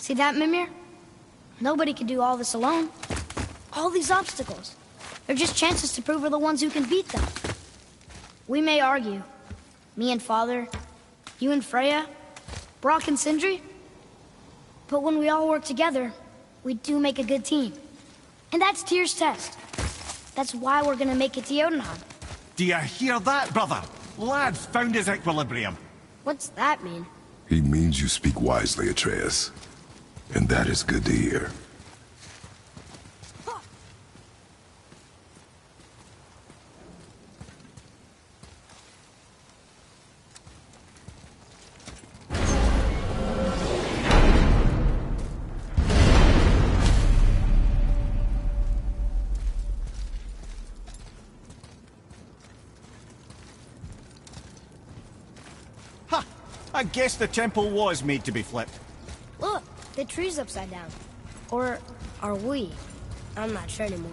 See that, Mimir? Nobody could do all this alone. All these obstacles. They're just chances to prove we're the ones who can beat them. We may argue. Me and Father, you and Freya, Brok and Sindri. But when we all work together, we do make a good team. And that's Tyr's test. That's why we're gonna make it to Jotunheim. Do you hear that, brother? Lad's found his equilibrium. What's that mean? He means you speak wisely, Atreus. And that is good to hear. I guess the temple was made to be flipped. Look, the tree's upside down. Or are we? I'm not sure anymore.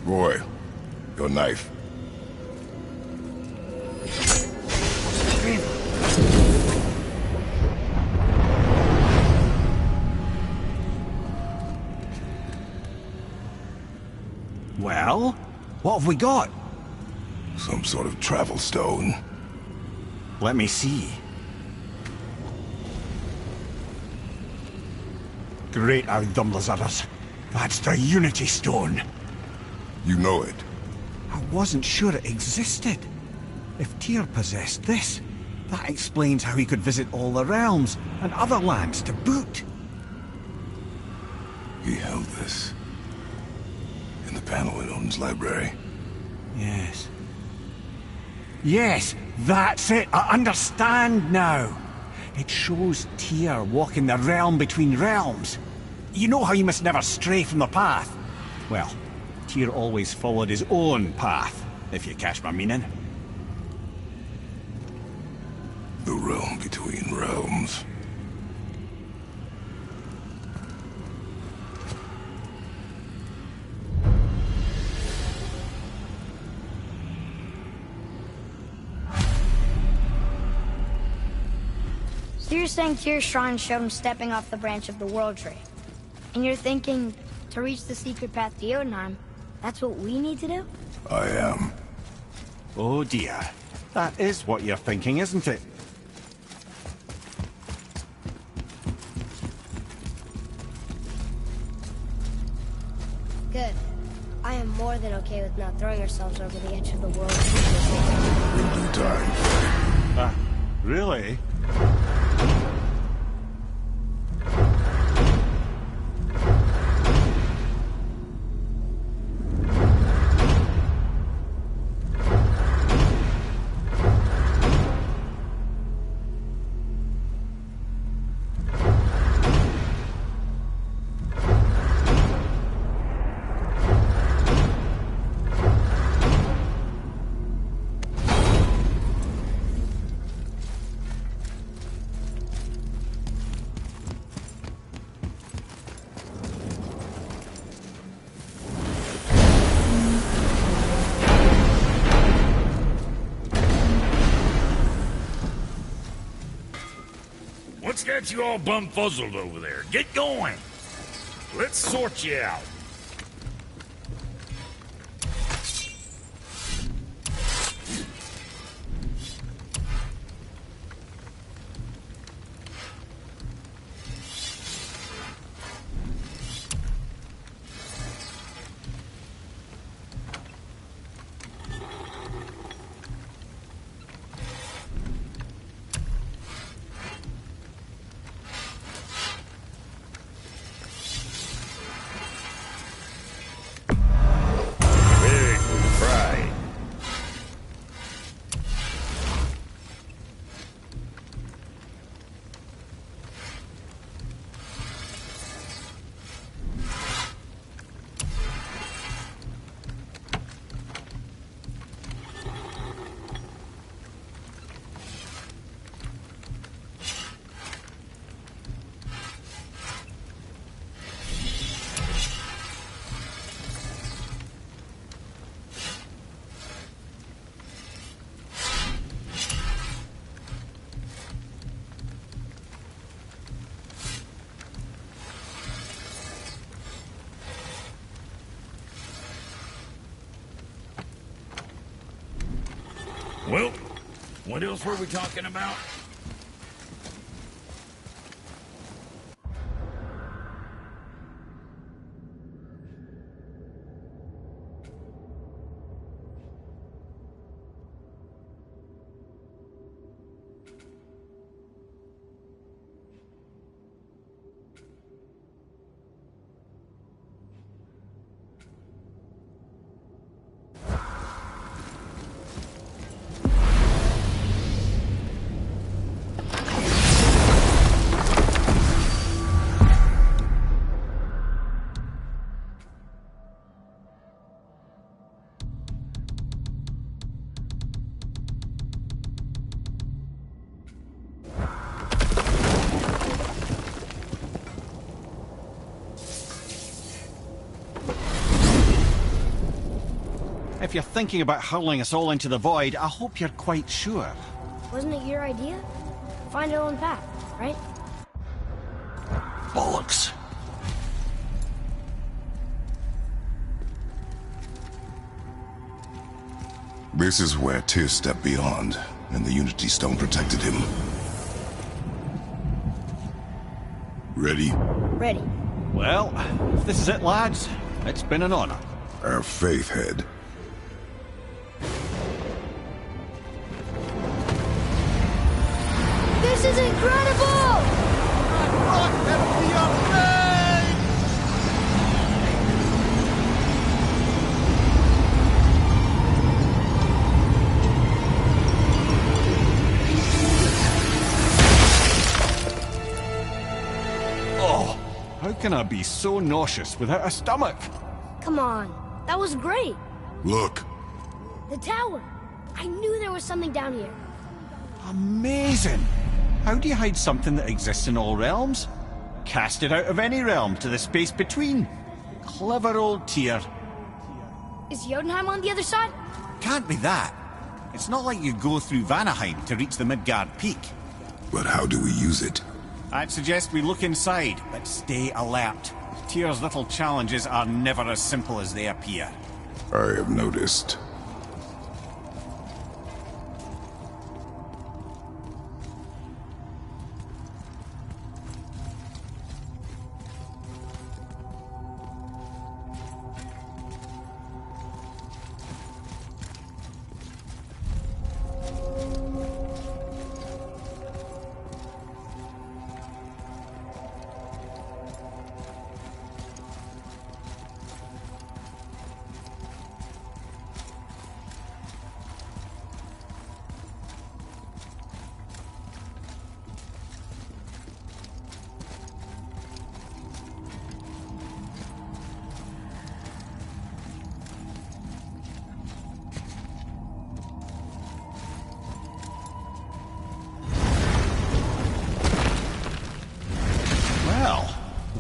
Roy, your knife. Well, what have we got? Some sort of travel stone. Let me see. Great Audumlazaras. That's the Unity Stone. You know it. I wasn't sure it existed. If Tyr possessed this, that explains how he could visit all the realms and other lands to boot. He held this in the panel in Odin's library. Yes. Yes, that's it. I understand now. It shows Tyr walking the realm between realms. You know how you must never stray from the path? Well, Tyr always followed his own path, if you catch my meaning. The realm between realms. So you're saying Tyr's shrine showed him stepping off the branch of the World Tree. And you're thinking, to reach the secret path to Jotunheim, that's what we need to do? I am. Oh dear. That is what you're thinking, isn't it? Good. I am more than okay with not throwing ourselves over the edge of the world. In due time. Really? What's got you all bumfuzzled over there? Get going. Let's sort you out. What else were we talking about? If you're thinking about hurling us all into the void, I hope you're quite sure. Wasn't it your idea? Find our own path, right? Bollocks. This is where Tyr stepped beyond, and the Unity Stone protected him. Ready? Ready. Well, if this is it, lads, it's been an honor. Our faith head. This is incredible! Oh, how can I be so nauseous without a stomach? Come on, that was great. Look. The tower. I knew there was something down here. Amazing! How do you hide something that exists in all realms? Cast it out of any realm to the space between. Clever old Tyr. Is Jotunheim on the other side? Can't be that. It's not like you go through Vanaheim to reach the Midgard Peak. But how do we use it? I'd suggest we look inside, but stay alert. Tyr's little challenges are never as simple as they appear. I have noticed.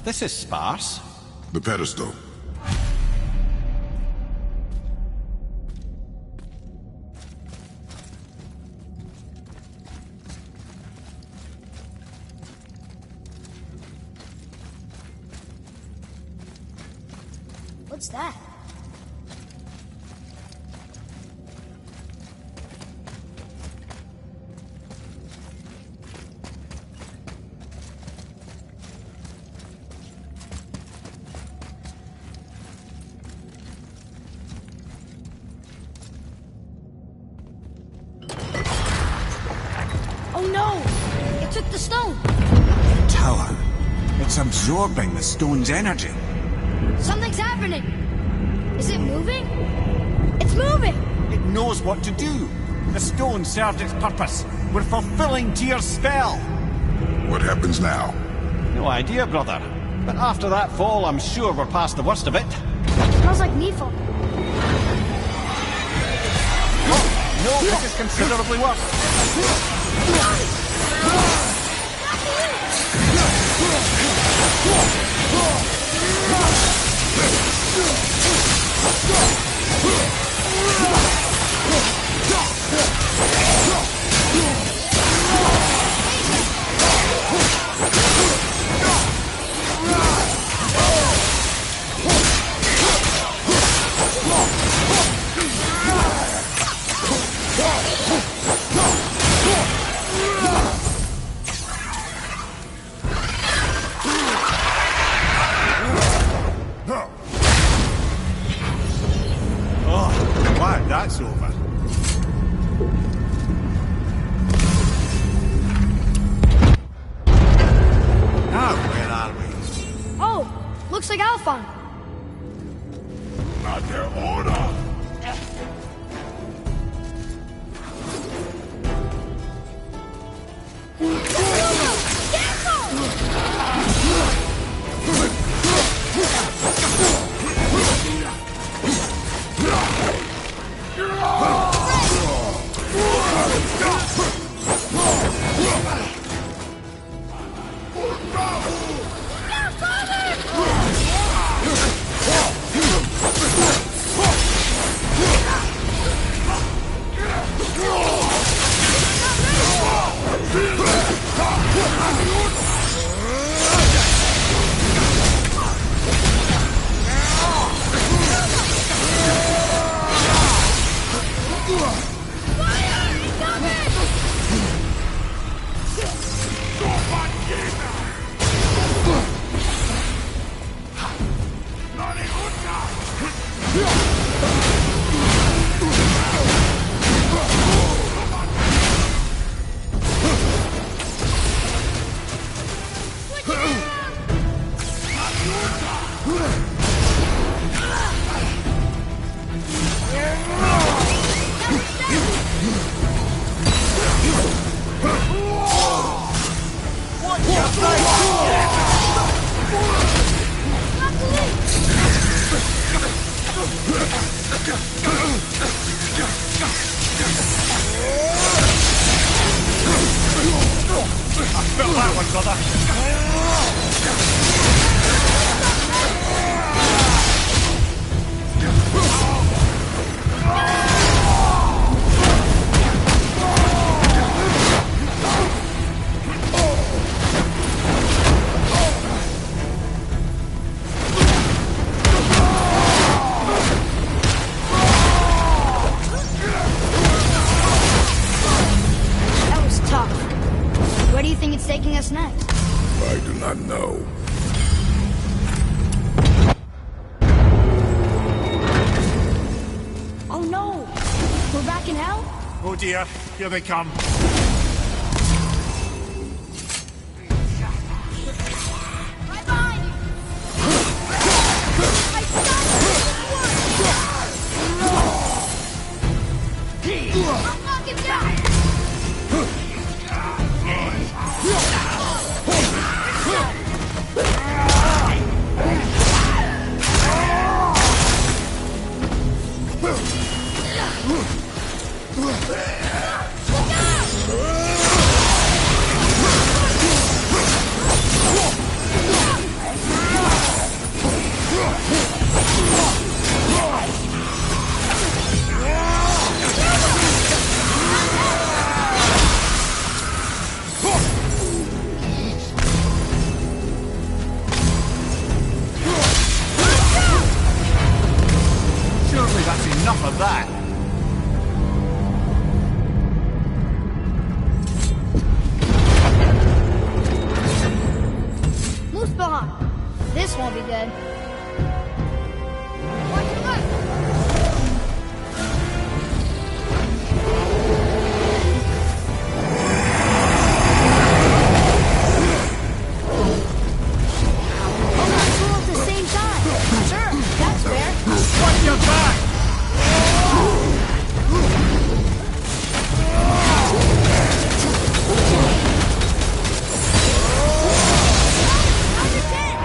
This is sparse. The pedestal. What's that? Oh no! It took the stone! The tower. It's absorbing the stone's energy. Something's happening! Is it moving? It's moving! It knows what to do. The stone served its purpose. We're fulfilling Tyr's spell. What happens now? No idea, brother. But after that fall, I'm sure we're past the worst of it. It smells like Nifl. Oh, no, this is considerably worse. fine. Under order! Felt that one, brother. That was tough. Where do you think it's taking us next? I do not know. Oh no! We're back in hell? Oh dear, here they come. Right behind you! I I'll knock him down! Surely that's enough of that. Muspelheim! This won't be good. Watch your left! Oh, that's all at the same time. Sure, that's fair. Watch your back! How's it dead?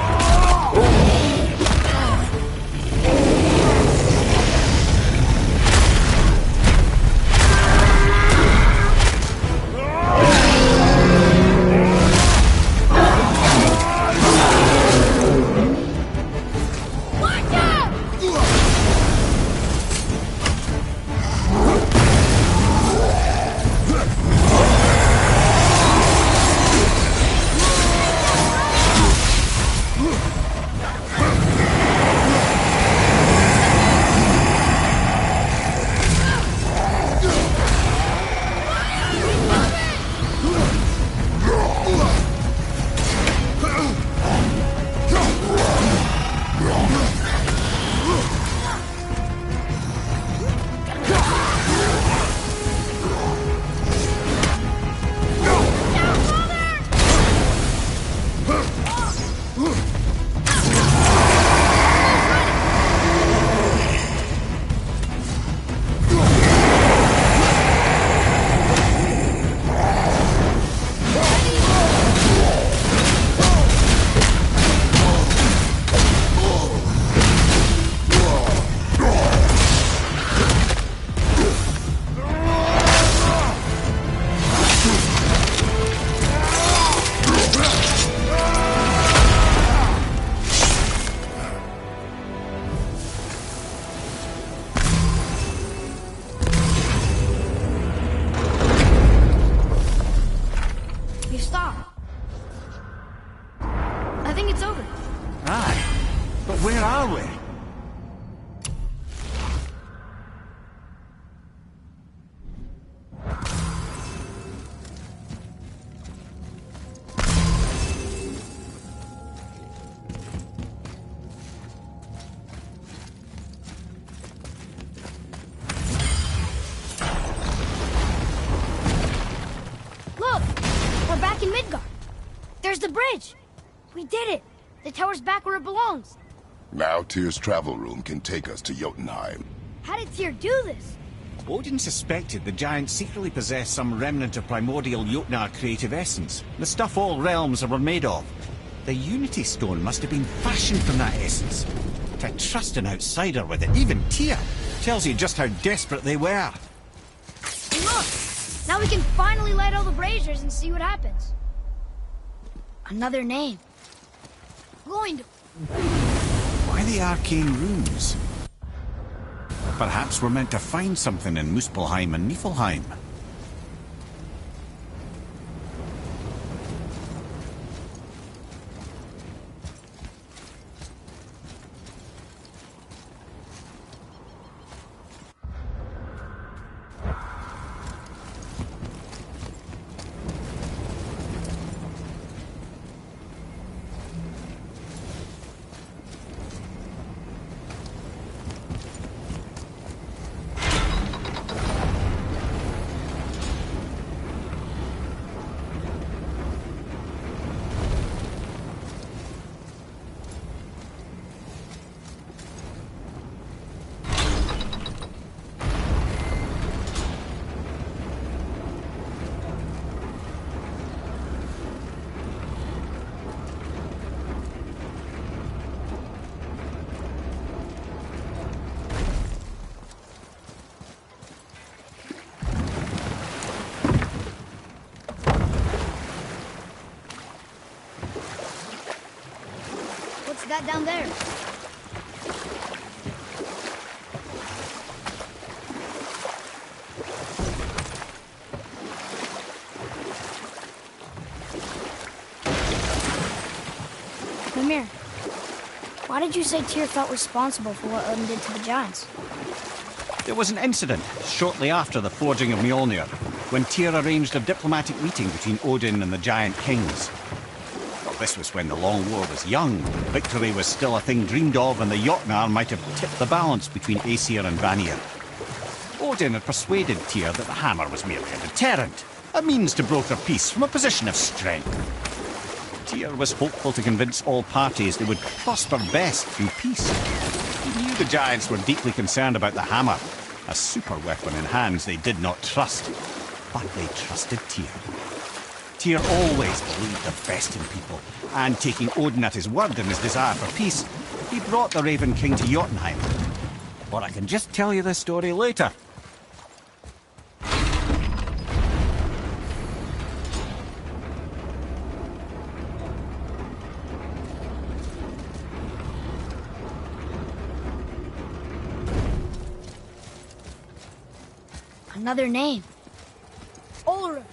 Midgard. There's the bridge. We did it. The tower's back where it belongs. Now Tyr's travel room can take us to Jotunheim. How did Tyr do this? Odin suspected the giants secretly possessed some remnant of primordial Jotnar creative essence, the stuff all realms were made of. The Unity Stone must have been fashioned from that essence. To trust an outsider with it, even Tyr, tells you just how desperate they were. Look! Now we can finally light all the braziers and see what happens. Another name. Gloind. Why the arcane runes? Perhaps we're meant to find something in Muspelheim and Niflheim. What's that down there? Mimir, why did you say Tyr felt responsible for what Odin did to the giants? There was an incident shortly after the forging of Mjolnir, when Tyr arranged a diplomatic meeting between Odin and the giant kings. Well, this was when the Long War was young. Victory was still a thing dreamed of, and the Jotnar might have tipped the balance between Aesir and Vanir. Odin had persuaded Tyr that the hammer was merely a deterrent, a means to broker peace from a position of strength. Tyr was hopeful to convince all parties they would prosper best through peace. He knew the giants were deeply concerned about the hammer, a super weapon in hands they did not trust. But they trusted Tyr. Tyr always believed the best in people, and taking Odin at his word in his desire for peace, he brought the Raven King to Jotunheim. Or I can just tell you this story later. Another name. Ulrich.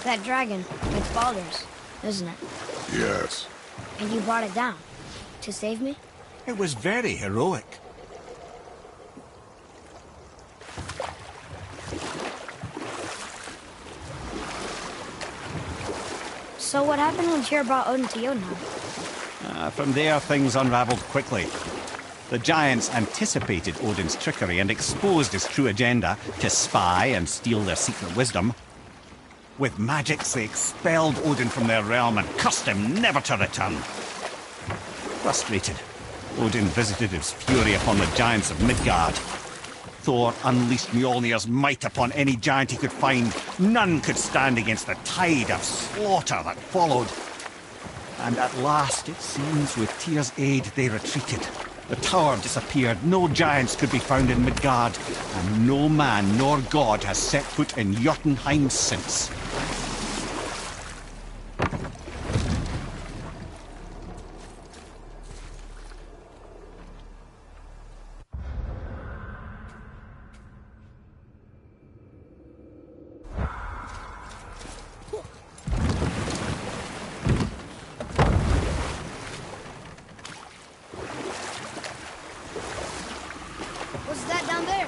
That dragon, it's Baldur's, isn't it? Yes. And you brought it down to save me? It was very heroic. So what happened when Tyr brought Odin to Jotunheim? From there, things unraveled quickly. The giants anticipated Odin's trickery and exposed his true agenda to spy and steal their secret wisdom. With magics, they expelled Odin from their realm and cursed him never to return. Frustrated, Odin visited his fury upon the giants of Midgard. Thor unleashed Mjolnir's might upon any giant he could find. None could stand against the tide of slaughter that followed. And at last, it seems, with Tyr's aid, they retreated. The tower disappeared, no giants could be found in Midgard, and no man nor god has set foot in Jotunheim since. What's that down there?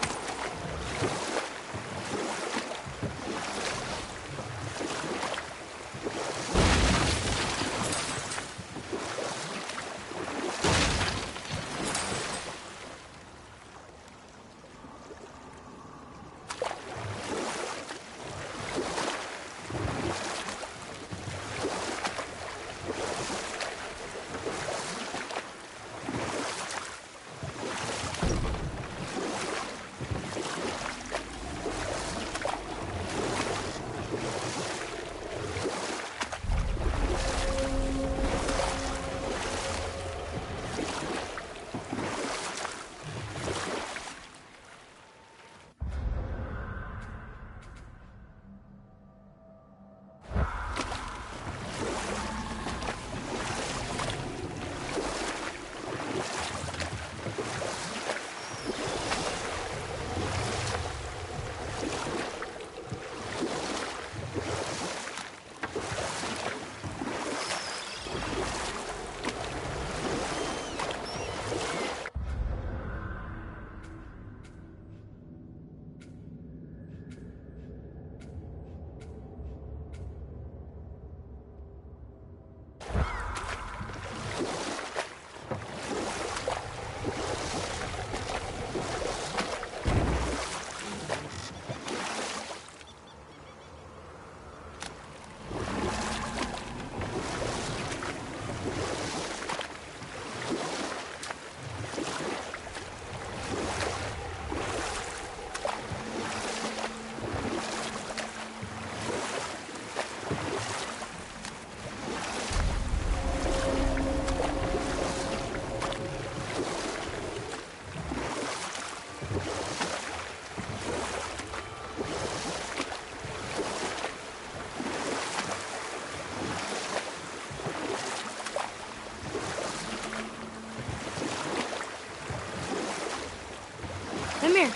Mimir,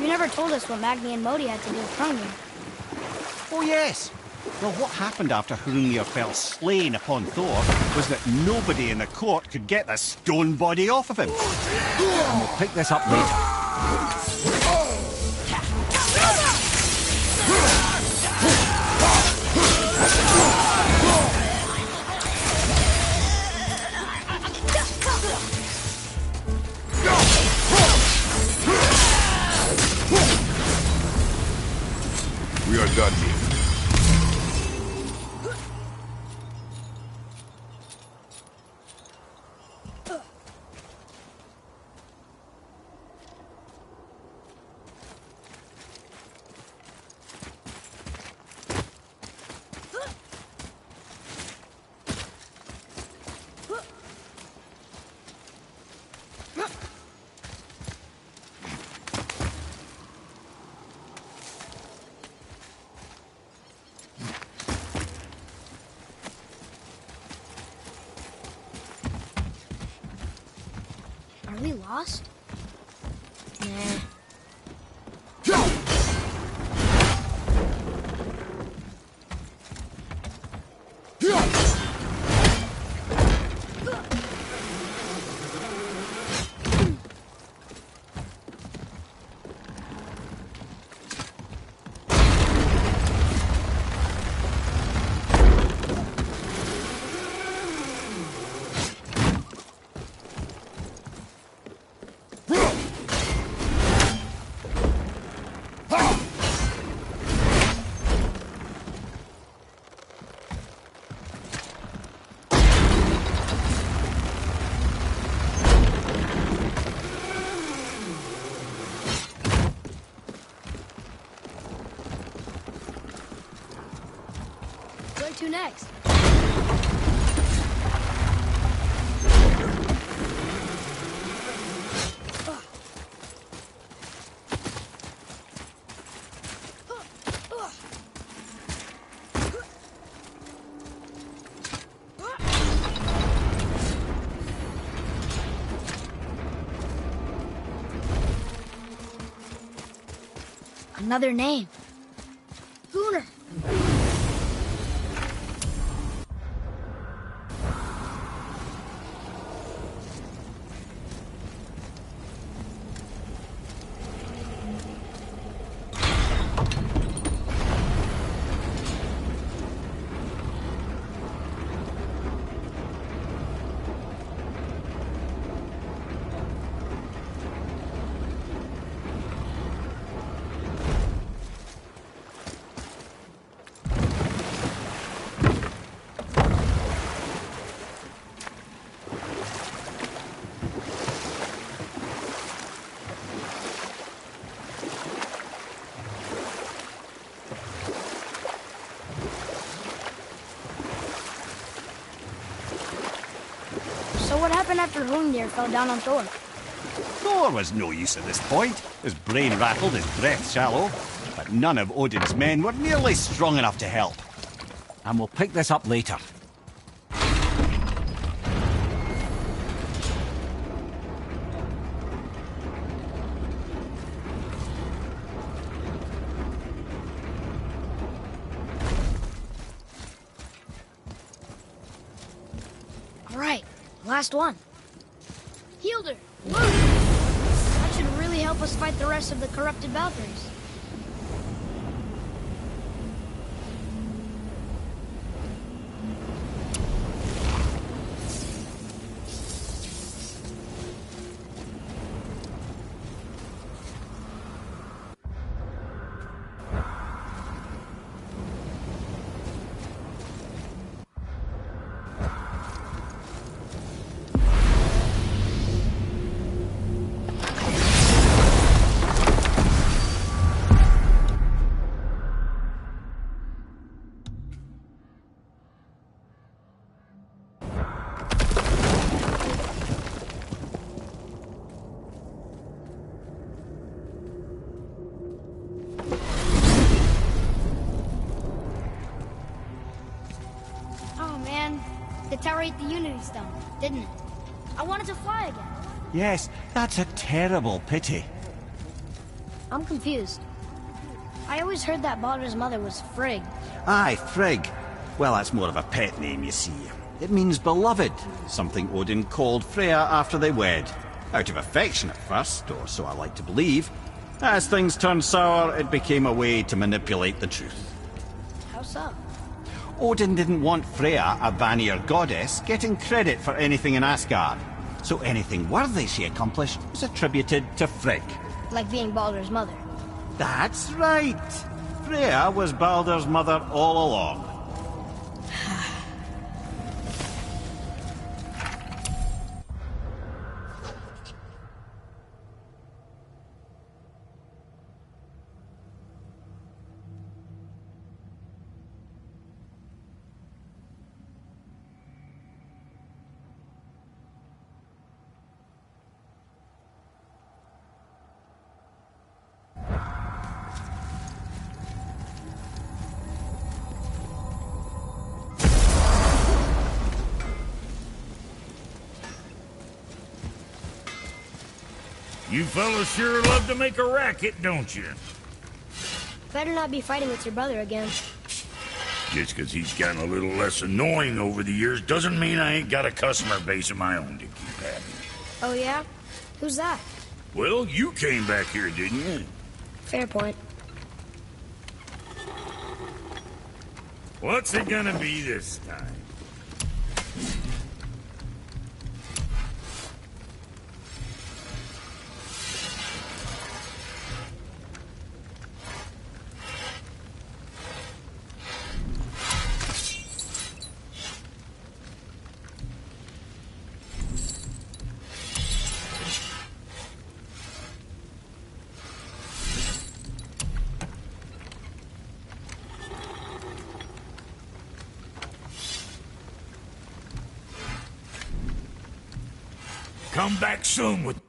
you never told us what Magni and Modi had to do with Hrungnir. Oh yes! Well, what happened after Hrungnir fell slain upon Thor was that nobody in the court could get the stone body off of him. And we'll pick this up later. We are done here. Are we lost? Nah. Where to next? Another name. Gunnar. So what happened after Hrungnir fell down on Thor? Thor was no use at this point. His brain rattled, his breath shallow. But none of Odin's men were nearly strong enough to help. And we'll pick this up later. Right, last one. Hildur, look! That should really help us fight the rest of the corrupted Valkyries. Oh man, the tower ate the Unity Stone, didn't it? I wanted to fly again. Yes, that's a terrible pity. I'm confused. I always heard that Baldur's mother was Frigg. Aye, Frigg. Well, that's more of a pet name, you see. It means beloved, something Odin called Freya after they wed. Out of affection at first, or so I like to believe. As things turned sour, it became a way to manipulate the truth. How so? Odin didn't want Freya, a Vanir goddess, getting credit for anything in Asgard. So anything worthy she accomplished was attributed to Frigg. Like being Baldur's mother. That's right! Freya was Baldur's mother all along. You fellas sure love to make a racket, don't you? Better not be fighting with your brother again. Just 'cause he's gotten a little less annoying over the years doesn't mean I ain't got a customer base of my own to keep happy. Oh yeah? Who's that? Well, you came back here, didn't you? Fair point. What's it gonna be this time? Come back soon with...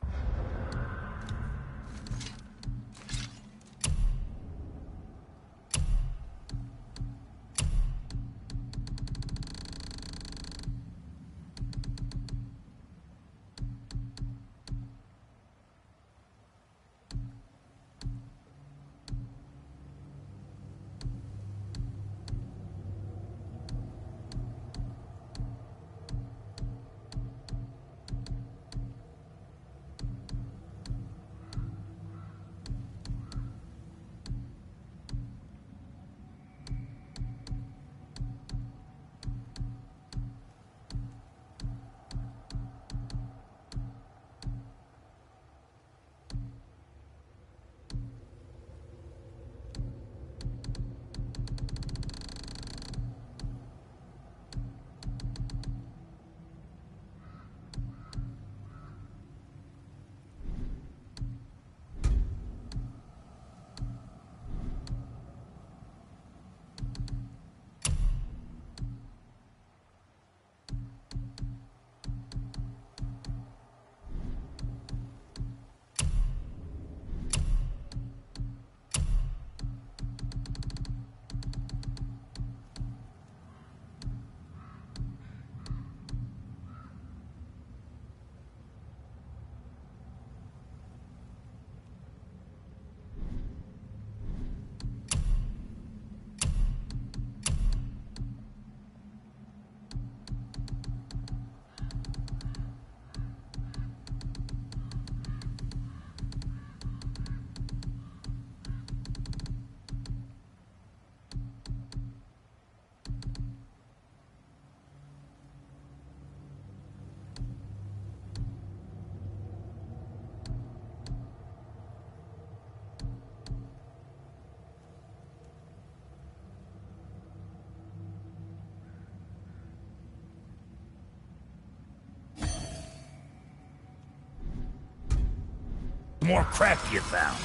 more crap you found.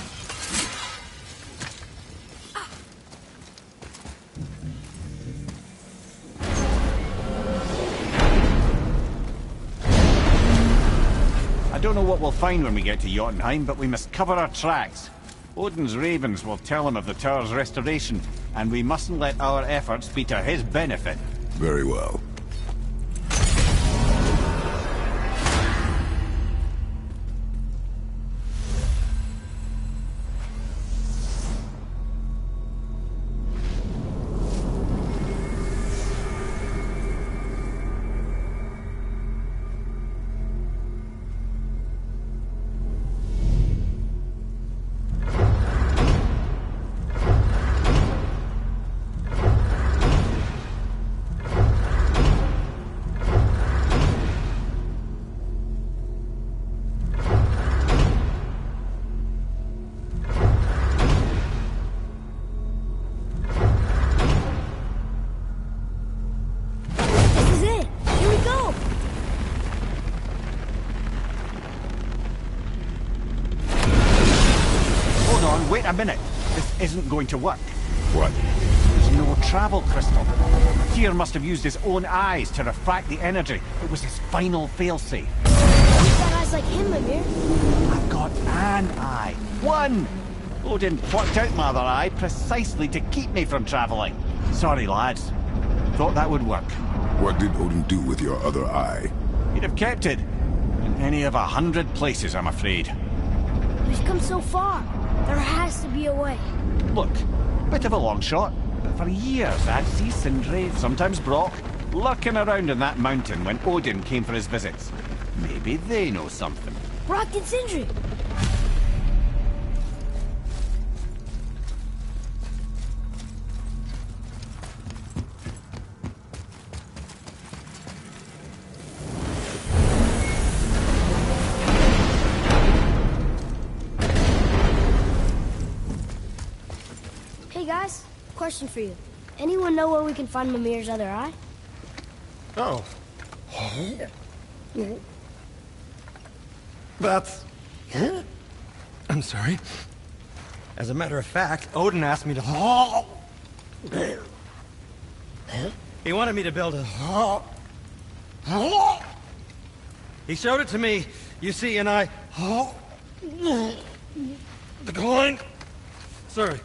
I don't know what we'll find when we get to Jotunheim, but we must cover our tracks. Odin's ravens will tell him of the tower's restoration, and we mustn't let our efforts be to his benefit. Very well. Wait a minute. This isn't going to work. What? There's no travel crystal. Tyr must have used his own eyes to refract the energy. It was his final failsafe. You've got eyes like him, Mimir. I've got an eye. One! Odin plucked out my other eye precisely to keep me from traveling. Sorry, lads. Thought that would work. What did Odin do with your other eye? He'd have kept it. In any of 100 places, I'm afraid. We've come so far. There has to be a way. Look, bit of a long shot, but for years I'd see Sindri, sometimes Brock, lurking around in that mountain when Odin came for his visits. Maybe they know something. Brock and Sindri. Hey guys, question for you. Anyone know where we can find Mimir's other eye? Oh. That's... I'm sorry. As a matter of fact, Odin asked me to... He wanted me to build a... He showed it to me, you see, and I... Declined. Sorry,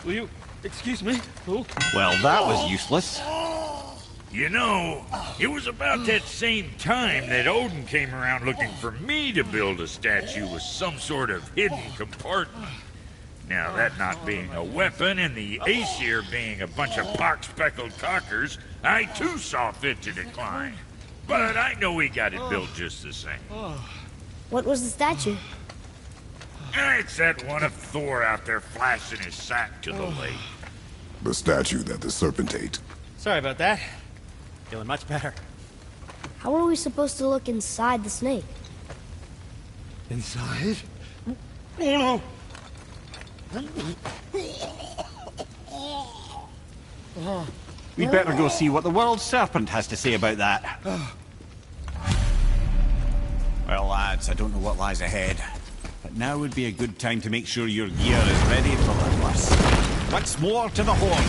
will you excuse me? Oh. Well, that was useless. You know, it was about that same time that Odin came around looking for me to build a statue with some sort of hidden compartment. Now, that not being a weapon and the Aesir being a bunch of pock-speckled cockers, I too saw fit to decline. But I know we got it built just the same. What was the statue? It's that one of Thor out there flashing his sack to the lake. The statue that the serpent ate. Sorry about that. Feeling much better. How are we supposed to look inside the snake? Inside? Oh no! We'd better go see what the world serpent has to say about that. Well, lads, I don't know what lies ahead, but now would be a good time to make sure your gear is ready for the worst. Once more to the horn.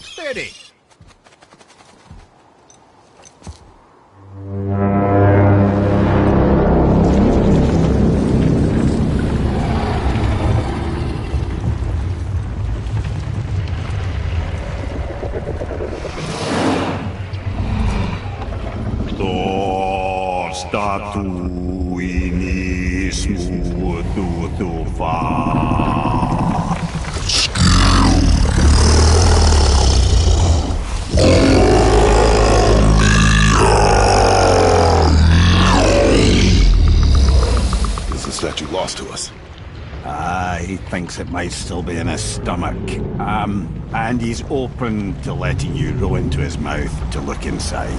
Steady. He thinks it might still be in his stomach. And he's open to letting you roll into his mouth to look inside.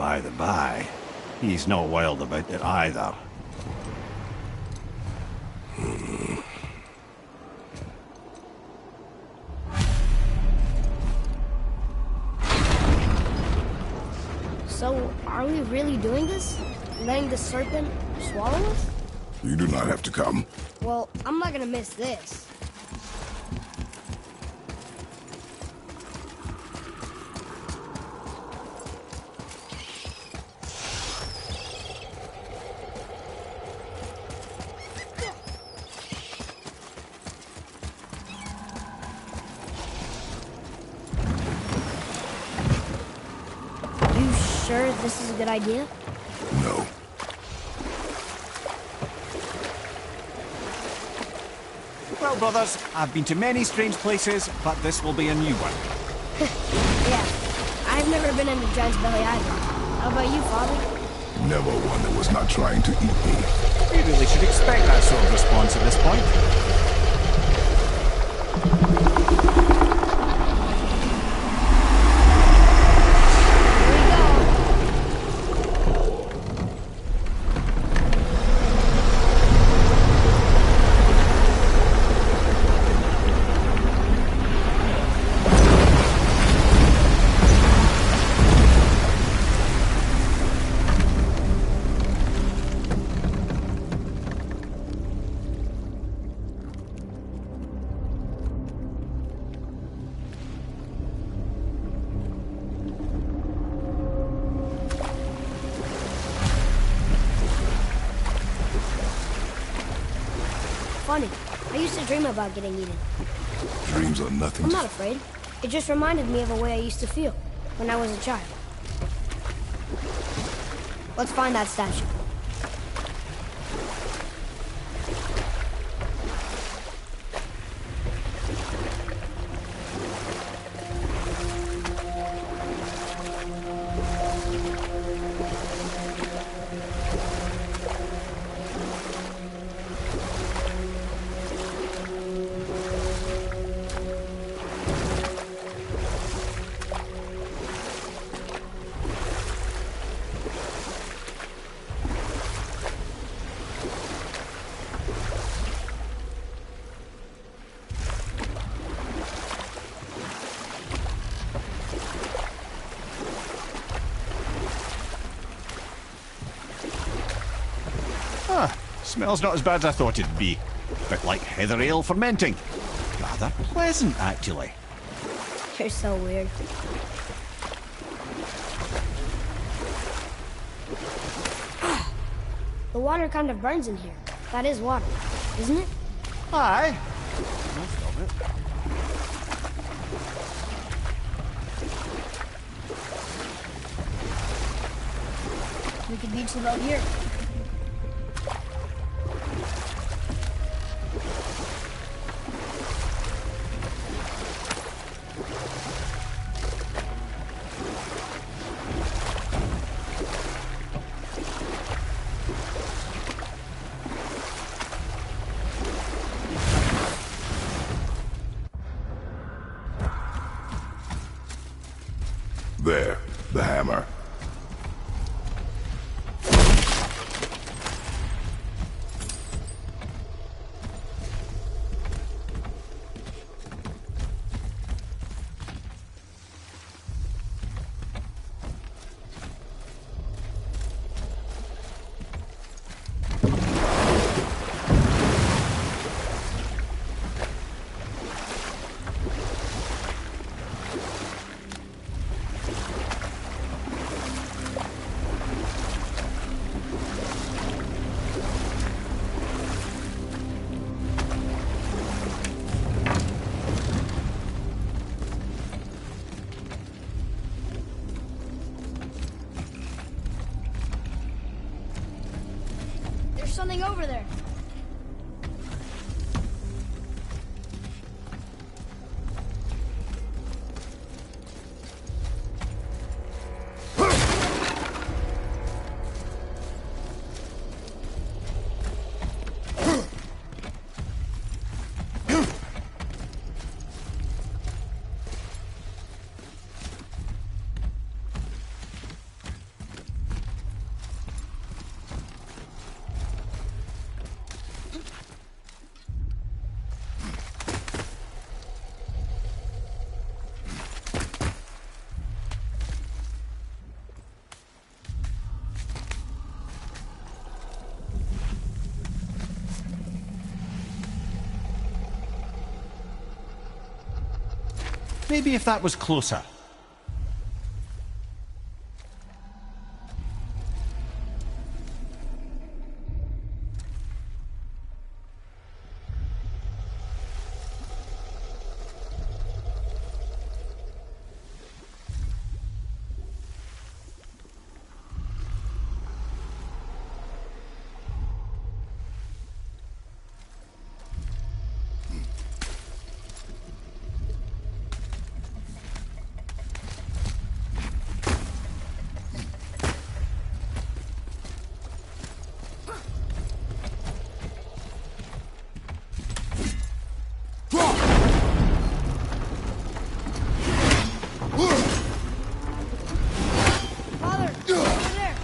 By the by, he's not wild about it either. So, are we really doing this? Letting the serpent swallow us? You do not have to come. Well, I'm not gonna miss this. You sure this is a good idea? No. Well, brothers, I've been to many strange places, but this will be a new one. Yeah. I've never been in the giant's belly either. How about you, Father? Never one that was not trying to eat me. We really should expect that sort of response at this point. Here we go. Funny. I used to dream about getting eaten. Dreams are nothing I'm to... not afraid. It just reminded me of a way I used to feel when I was a child. Let's find that statue. Smells not as bad as I thought it'd be. Bit like heather ale fermenting. Rather pleasant, actually. You're so weird. The water kind of burns in here. That is water, isn't it? Aye. Most of it. We could beach the boat here. There, the hammer. There's something over there. Maybe if that was closer. Father, over there.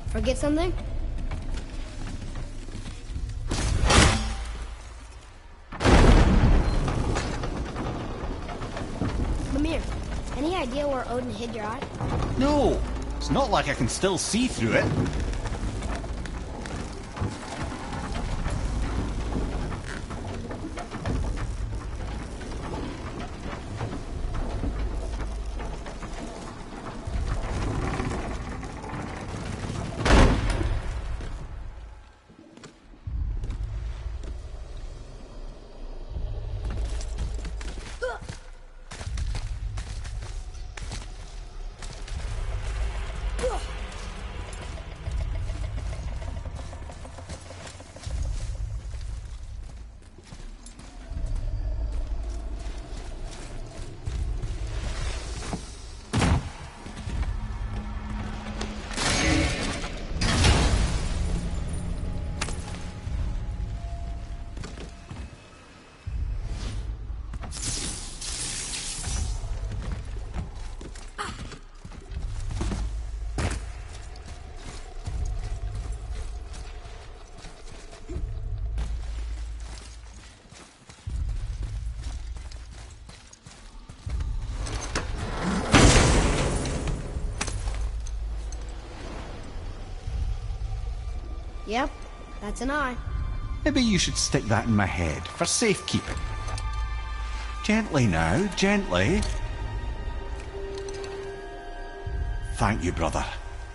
Forget something? Mimir, any idea where Odin hid your eye? No, it's not like I can still see through it. Yep, that's an eye. Maybe you should stick that in my head for safekeeping. Gently now, gently. Thank you, brother.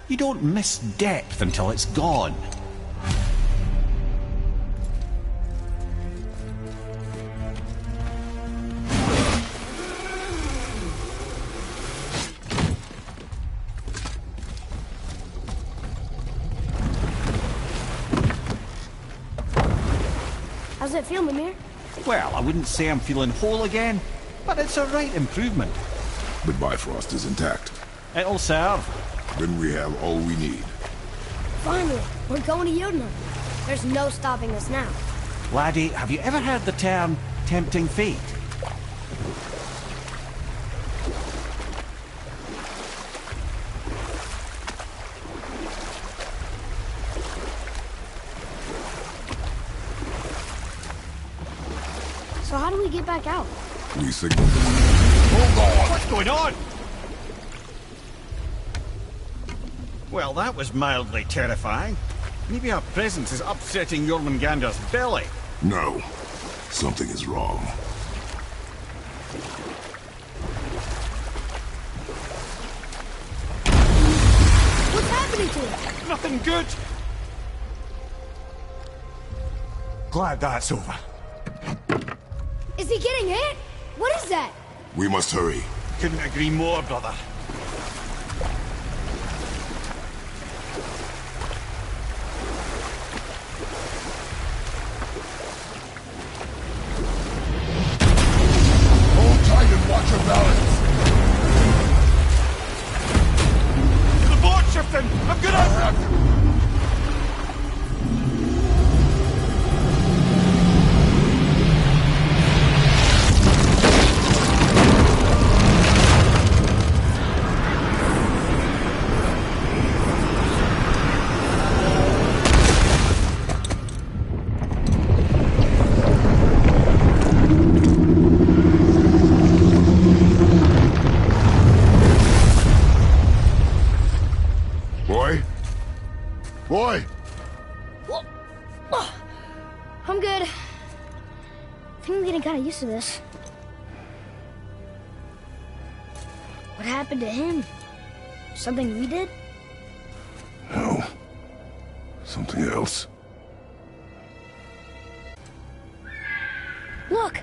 You don't miss depth until it's gone. How's it feel, Mimir? Well, I wouldn't say I'm feeling whole again, but it's a right improvement. But Bifrost is intact. It'll serve. Then we have all we need. Finally, we're going to Jotunheim. There's no stopping us now. Laddie, have you ever heard the term tempting fate? So how do we get back out? We signal. Hold on! What's going on? Well, that was mildly terrifying. Maybe our presence is upsetting Jormungandr's belly. No. Something is wrong. What's happening to it? Nothing good. Glad that's over. Is he getting hit? What is that? We must hurry. Couldn't agree more, brother. Hold tight and watch your balance. The boat's shifting! I'm gonna... Boy! I'm good. I think I'm getting kind of used to this. What happened to him? Something we did? No. Something else. Look!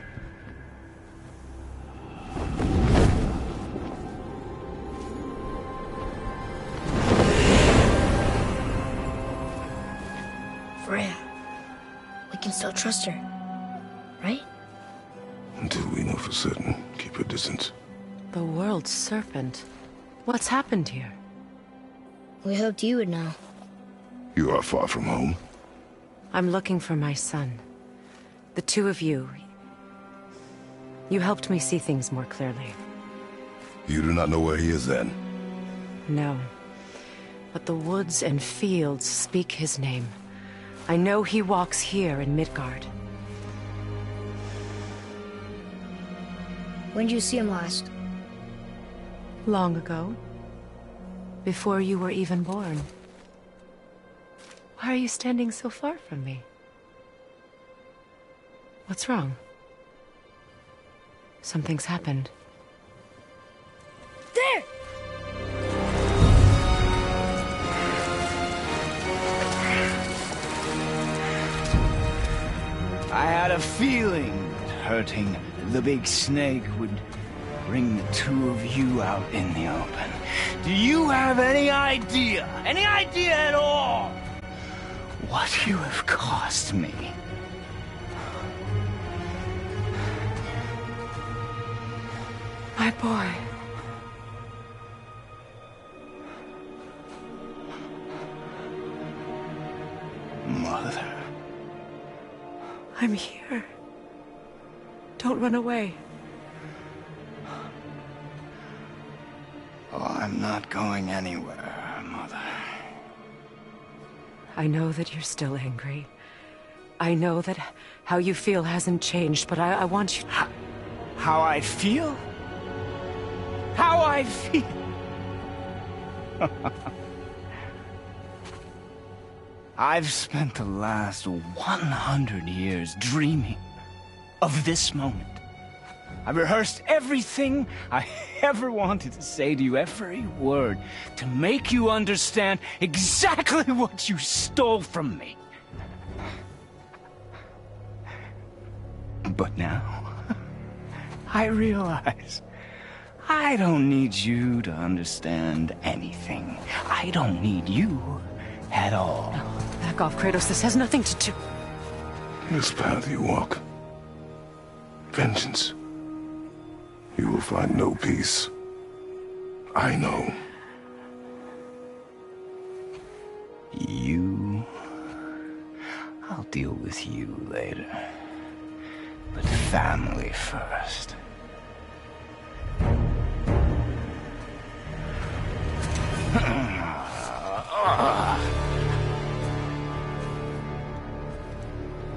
Freya. We can still trust her, right? Until we know for certain, keep her distance. The world's serpent. What's happened here? We hoped you would know. You are far from home. I'm looking for my son. The two of you. You helped me see things more clearly. You do not know where he is then? No. But the woods and fields speak his name. I know he walks here in Midgard. When did you see him last? Long ago. Before you were even born. Why are you standing so far from me? What's wrong? Something's happened. There! I had a feeling that hurting the big snake would bring the two of you out in the open. Do you have any idea at all, what you have cost me? My boy. Mother. I'm here. Don't run away. Oh, I'm not going anywhere, Mother. I know that you're still angry. I know that how you feel hasn't changed, but I want you... How I feel? How I feel? I've spent the last 100 years dreaming of this moment. I rehearsed everything I ever wanted to say to you, every word, to make you understand exactly what you stole from me. But now, I realize I don't need you to understand anything. I don't need you at all. No, back off, Kratos. This has nothing to do... This path you walk, vengeance, you will find no peace. I know. You... I'll deal with you later. But family first.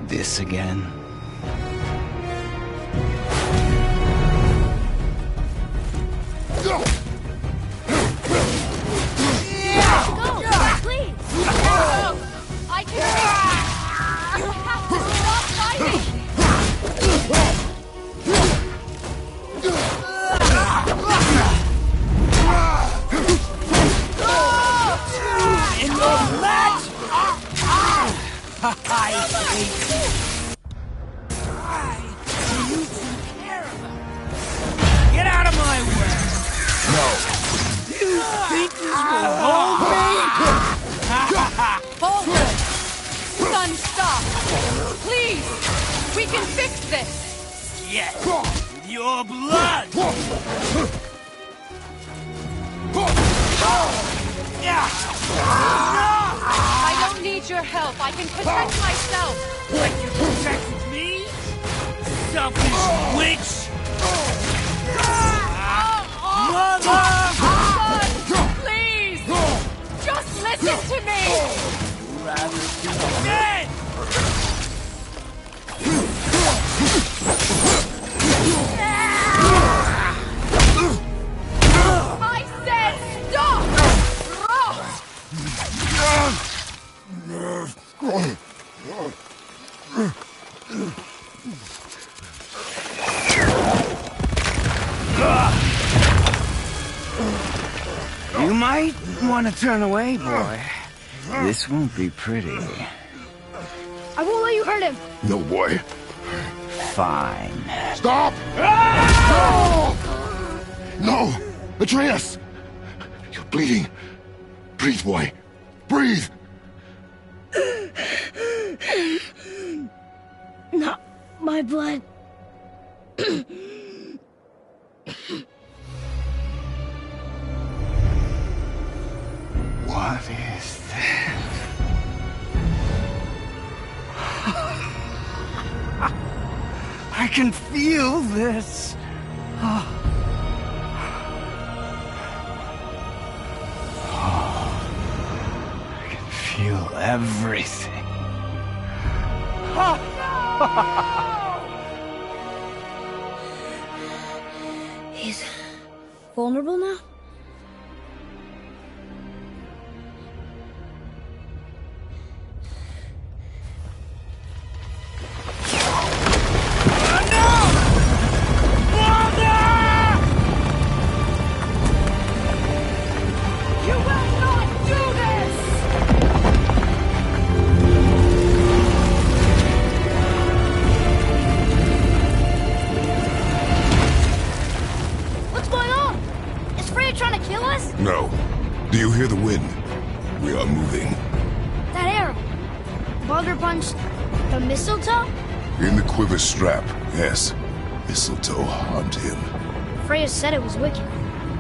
This again? Go! Please! No! I can reach you! You have to stop fighting! In the match! I hate you! Why do you two care about it? Get out of my way! No! You think this will hold me? Hold it! Son, stop! Please! We can fix this! Yes! With your blood! I don't need your help. I can protect myself. Like you protected me? Selfish witch! Mother! Son, please! Just listen to me! Rather be dead! I said stop! You might want to turn away, boy. This won't be pretty. I won't let you hurt him. No, boy. Fine. Stop! No! No! Atreus! You're bleeding. Breathe, boy. Breathe! Not my blood. What is that? I can feel this. I can feel everything. He's vulnerable now? You will not do this! What's going on? Is Freya trying to kill us? No. Do you hear the wind? We are moving. That arrow. Baldur punched the mistletoe? In the quiver strap, yes. Mistletoe harmed him. Freya said it was wicked.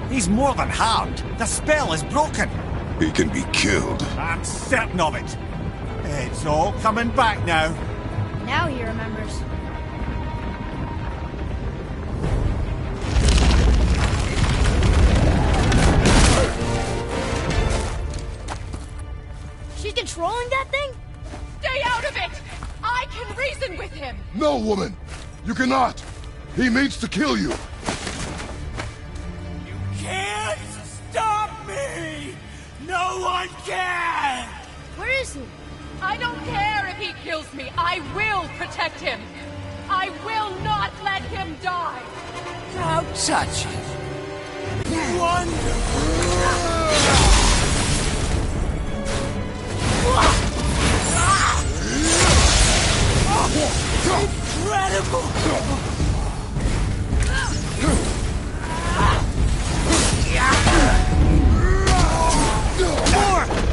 He's more than harmed. The spell is broken. He can be killed. I'm certain of it. It's all coming back now. Now he remembers. She's controlling that thing? Stay out of it! I can reason with him! No, woman! You cannot! He means to kill you! Can't stop me! No one can! Where is he? I don't care if he kills me. I will protect him. I will not let him die. Don't touch it.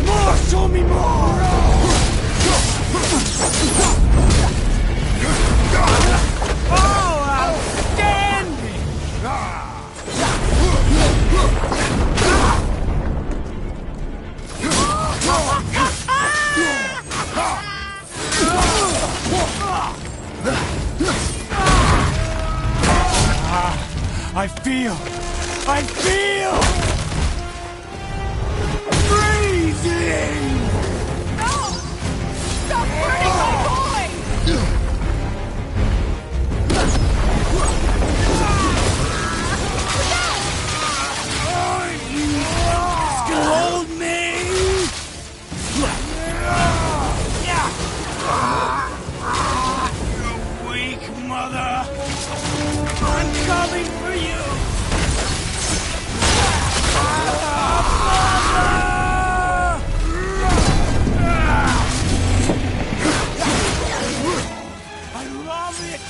More! Show me more! Oh, outstanding! I feel freezing! No! Stop hurting my boy! Hold me! You weak mother! I'm coming for you! I love it!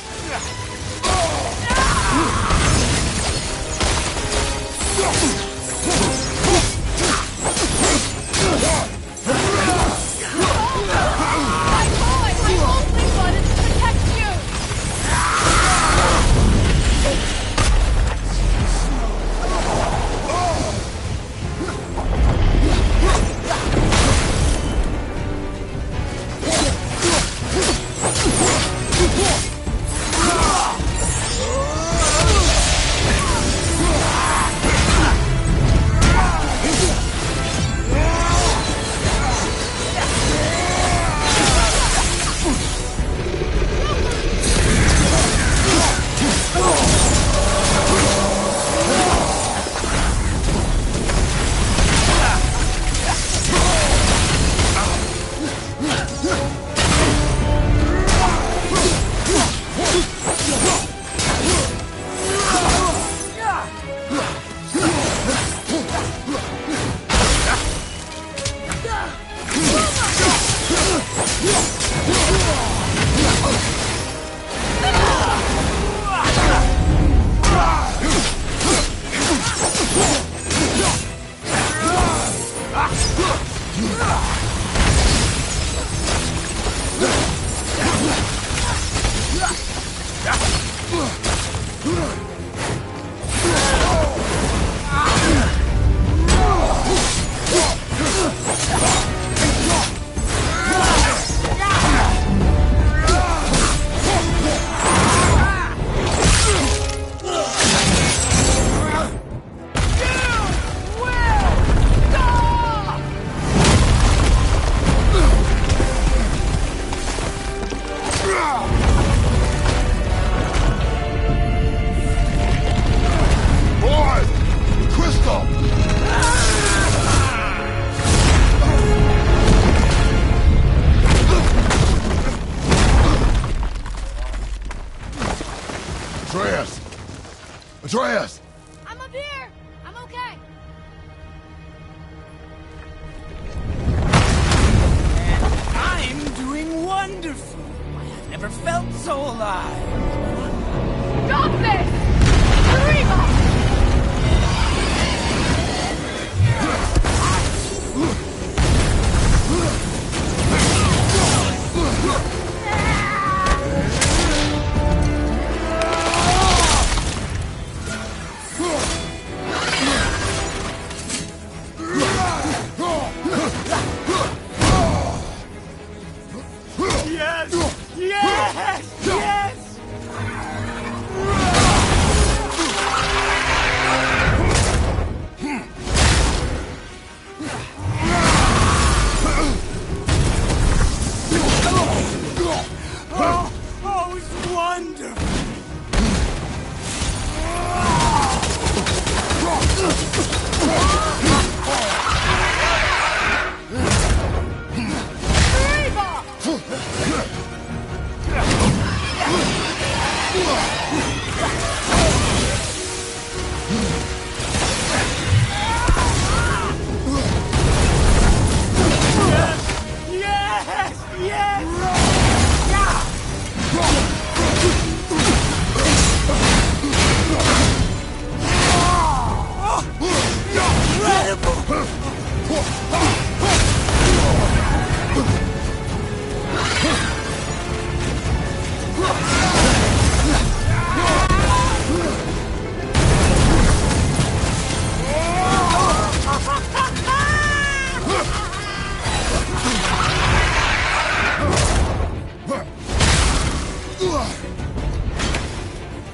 My boy! I only wanted to protect you!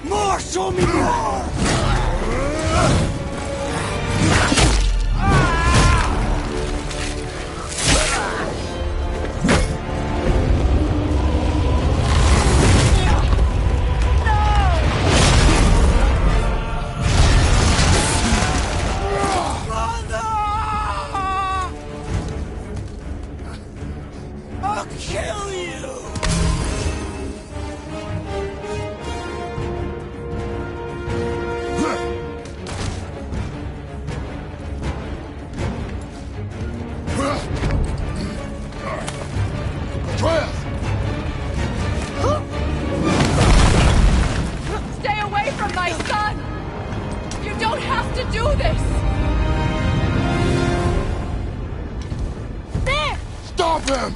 More! Show me more! I'll kill you! Stay away from my son! You don't have to do this! There! Stop him!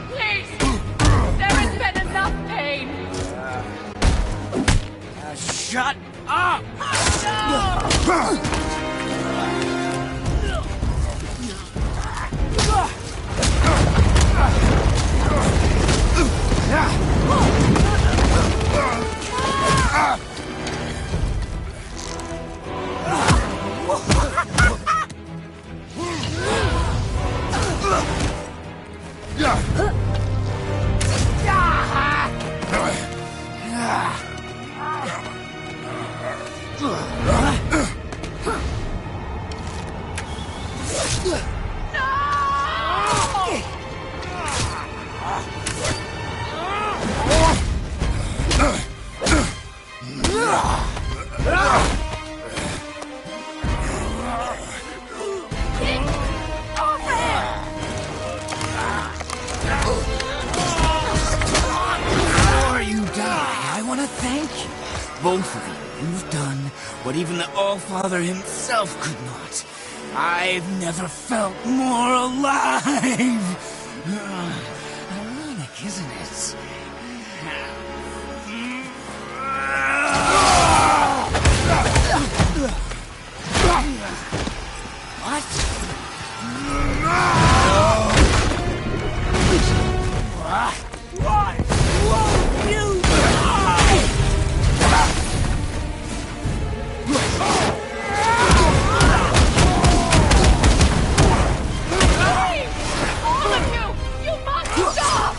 Please! There has been enough pain! Shut up! Before you die, I want to thank you. Both of you. You've done what even the All-Father himself could not. I've never felt more alive. Ironic, isn't it? What? Why won't you die? Please! All of you! You must stop!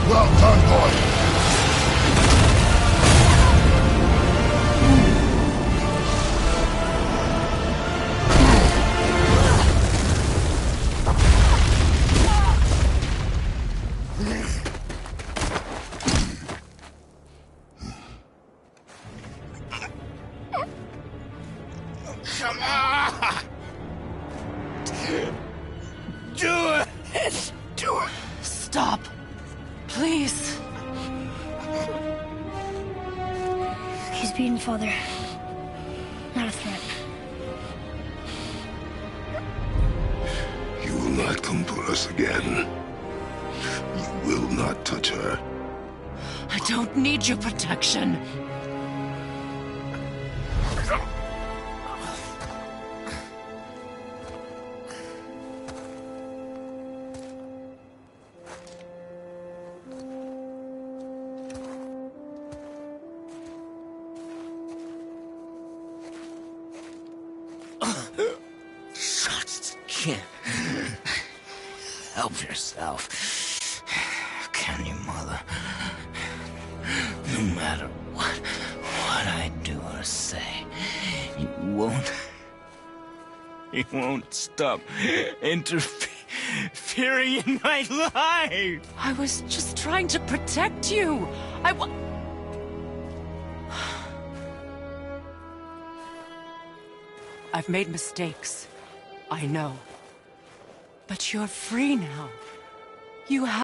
Well done, boy. Come on! Do it! Do it! Stop. Please. He's beaten, Father. Not a threat. You will not come for us again. You will not touch her. I don't need your protection. Just can't help yourself. Can you, Mother? No matter what I do or say, you won't stop interfering in my life. I was just trying to protect you. I've made mistakes. I know. But you're free now. You have